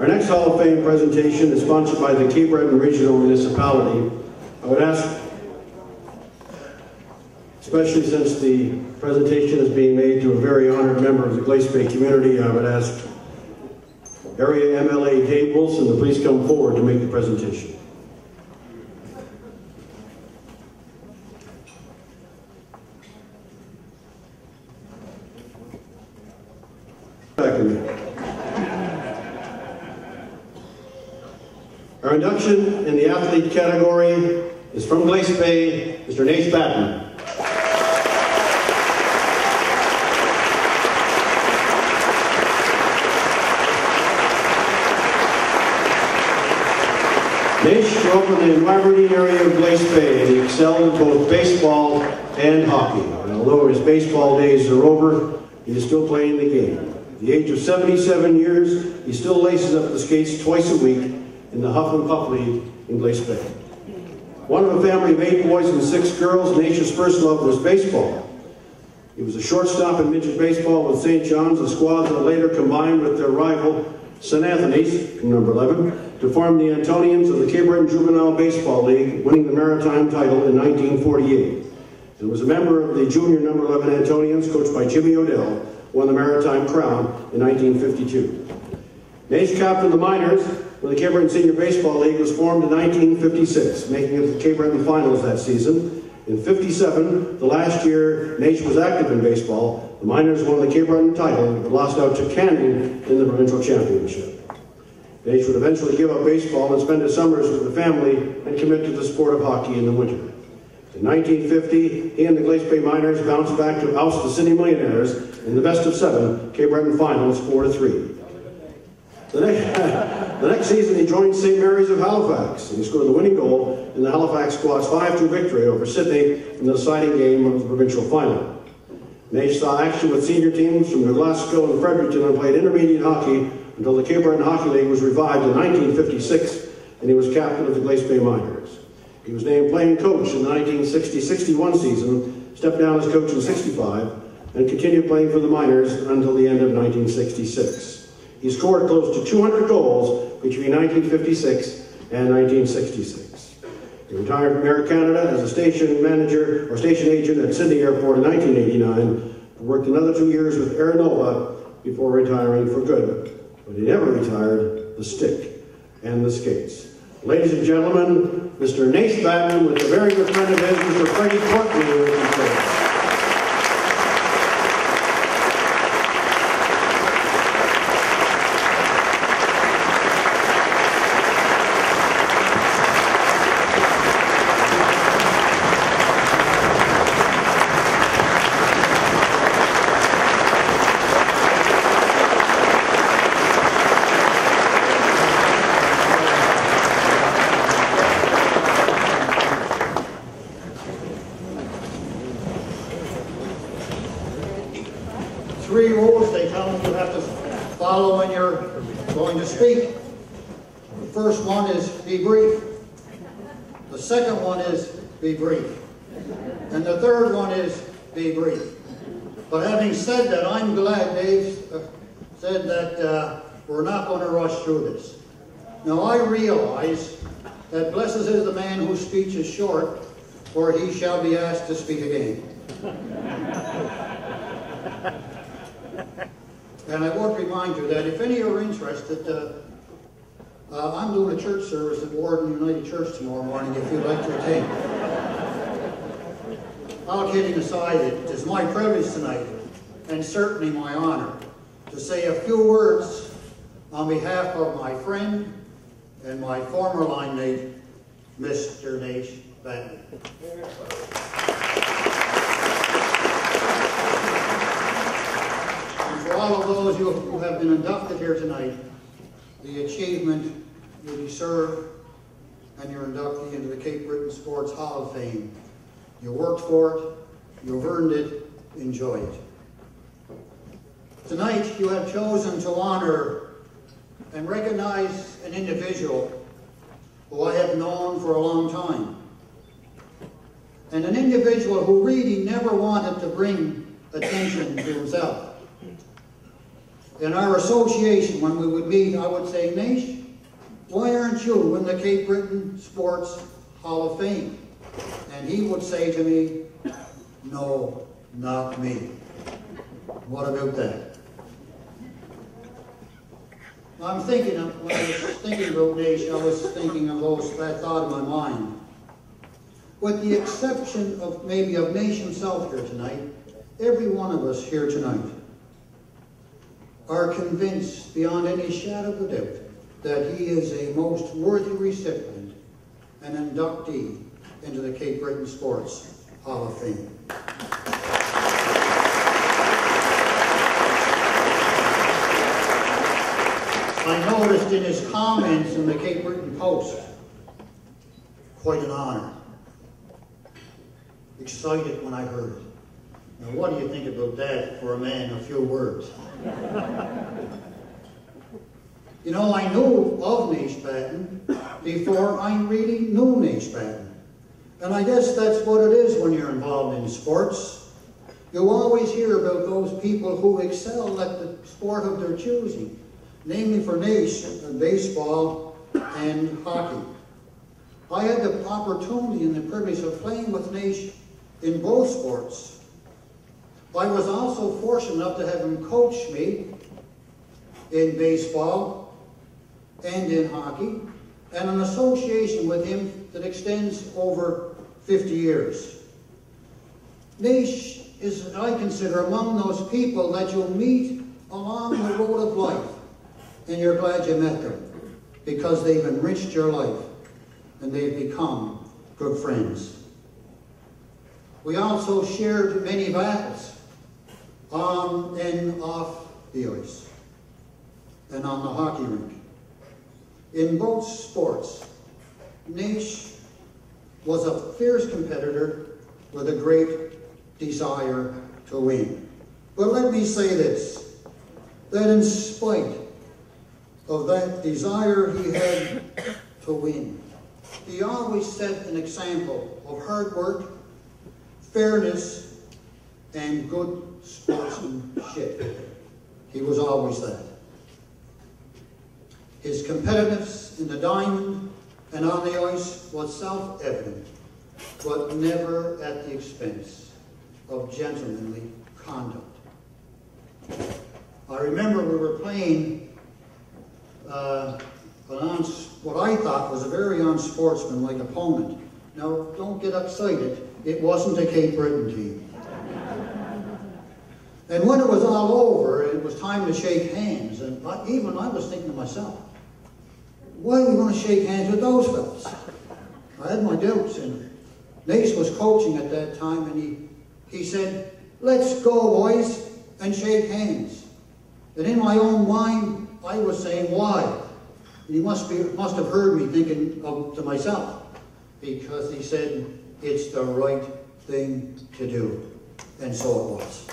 Our next Hall of Fame presentation is sponsored by the Cape Breton Regional Municipality. I would ask, especially since the presentation is being made to a very honored member of the Glace Bay community, I would ask Area MLA Dave Wilson to please come forward to make the presentation. Back in there. Our induction in the athlete category is from Glace Bay, Mr. Naish Barren. Naish grew up in the environing area of Glace Bay, and he excelled in both baseball and hockey. And although his baseball days are over, he is still playing the game. At the age of 77 years, he still laces up the skates twice a week in the Huff and Puff League in Glace Bay. One of a family of 8 boys and 6 girls, Naish's first love was baseball. He was a shortstop in midget baseball with St. John's, a squad that later combined with their rival St. Anthony's, number 11, to form the Antonians of the Cape Breton Juvenile Baseball League, winning the Maritime title in 1948. And was a member of the junior number 11 Antonians, coached by Jimmy Odell, won the Maritime crown in 1952. Naish captained the minors when the Cape Breton Senior Baseball League was formed in 1956, making it to the Cape Breton finals that season. In '57, the last year Naish was active in baseball, the minors won the Cape Breton title but lost out to Canning in the provincial championship. Naish would eventually give up baseball and spend his summers with the family and commit to the sport of hockey in the winter. In 1950, he and the Glace Bay Miners bounced back to oust the City Millionaires in the best of 7 Cape Breton finals 4-3. The next season, he joined St. Mary's of Halifax, and he scored the winning goal in the Halifax squad's 5-2 victory over Sydney in the deciding game of the provincial final. Naish saw action with senior teams from New Glasgow and Fredericton and played intermediate hockey until the Cape Breton Hockey League was revived in 1956, and he was captain of the Glace Bay Miners. He was named playing coach in the 1960-61 season, stepped down as coach in '65, and continued playing for the Miners until the end of 1966. He scored close to 200 goals between 1956 and 1966. He retired from Air Canada as a station manager or station agent at Sydney Airport in 1989, and worked another 2 years with Air Nova before retiring for good. But he never retired the stick and the skates. Ladies and gentlemen, Mr. Naish Barren with a very good friend of his, Mr. Freddie Courtney. Three rules they tell them you have to follow when you're going to speak. The first one is be brief. The second one is be brief. And the third one is be brief. But having said that, I'm glad Dave said that we're not going to rush through this. Now I realize that blessed is the man whose speech is short, for he shall be asked to speak again. And I would remind you that if any are interested, I'm doing a church service at Warden United Church tomorrow morning if you'd like to attend. All kidding aside, it is my privilege tonight, and certainly my honor, to say a few words on behalf of my friend and my former line mate, Mr. Naish Barren. For all of those who have been inducted here tonight, the achievement you deserve, and your inductee into the Cape Breton Sports Hall of Fame. You worked for it, you've earned it, enjoy it. Tonight you have chosen to honor and recognize an individual who I have known for a long time, and an individual who really never wanted to bring attention to himself. In our association, when we would meet, I would say, Naish, why aren't you in the Cape Breton Sports Hall of Fame? And he would say to me, no, not me. What about that? I'm thinking of, when I was thinking about Naish, I was thinking of that thought in my mind. With the exception of maybe of Naish himself here tonight, every one of us here tonight are convinced beyond any shadow of a doubt that he is a most worthy recipient and inductee into the Cape Breton Sports Hall of Fame. I noticed in his comments in the Cape Breton Post, quite an honor. Excited when I heard it. Now what do you think about that for a man of few words? You know, I knew of Naish Barren before I really knew Naish Barren. And I guess that's what it is when you're involved in sports. You always hear about those people who excel at the sport of their choosing. Namely for Naish, baseball and hockey. I had the opportunity and the privilege of playing with Naish in both sports. I was also fortunate enough to have him coach me in baseball and in hockey, and an association with him that extends over 50 years. Naish is, I consider, among those people that you'll meet along the road of life, and you're glad you met them, because they've enriched your life, and they've become good friends. We also shared many battles on and off the ice, and on the hockey rink. In both sports, Naish was a fierce competitor with a great desire to win. But let me say this, that in spite of that desire he had to win, he always set an example of hard work, fairness, and good sportsmanship. He was always that. His competitiveness in the diamond and on the ice was self-evident, but never at the expense of gentlemanly conduct. I remember we were playing what I thought was a very unsportsmanlike opponent. Now, don't get excited. It wasn't a Cape Breton team. And when it was all over, it was time to shake hands. And even I was thinking to myself, why do we want to shake hands with those fellas? I had my doubts, and Naish was coaching at that time, and he said, let's go, boys, and shake hands. And in my own mind, I was saying, why? And he must have heard me thinking to myself, because he said, it's the right thing to do. And so it was.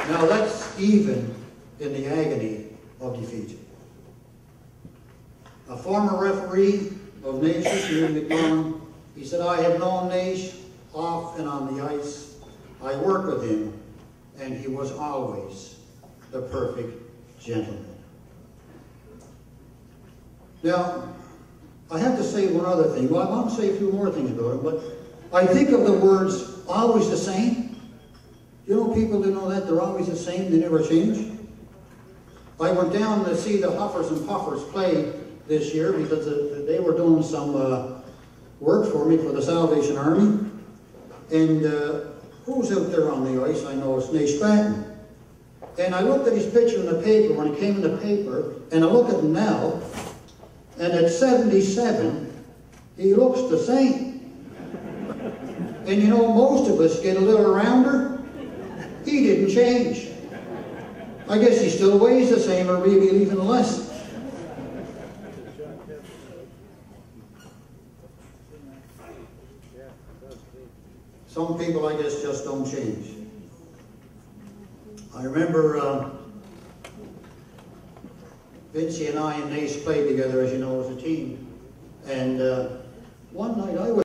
Now that's even in the agony of defeat. A former referee of Naish's, Neil McMahon, he said, I have known Naish off and on the ice. I worked with him, and he was always the perfect gentleman. Now, I have to say one other thing. Well, I want to say a few more things about him, but I think of the words always the same. You know, people who know that they're always the same, they never change. I went down to see the Huffers and Puffers play this year because they were doing some work for me for the Salvation Army. And who's out there on the ice? I know it's Naish Barren. And I looked at his picture in the paper when it came in the paper, and I look at him now, and at 77, he looks the same. And you know, most of us get a little rounder. He didn't change. I guess he still weighs the same, or maybe even less. Some people, I guess, just don't change. I remember Vincie and I and Naish played together, as you know, as a team. And one night I was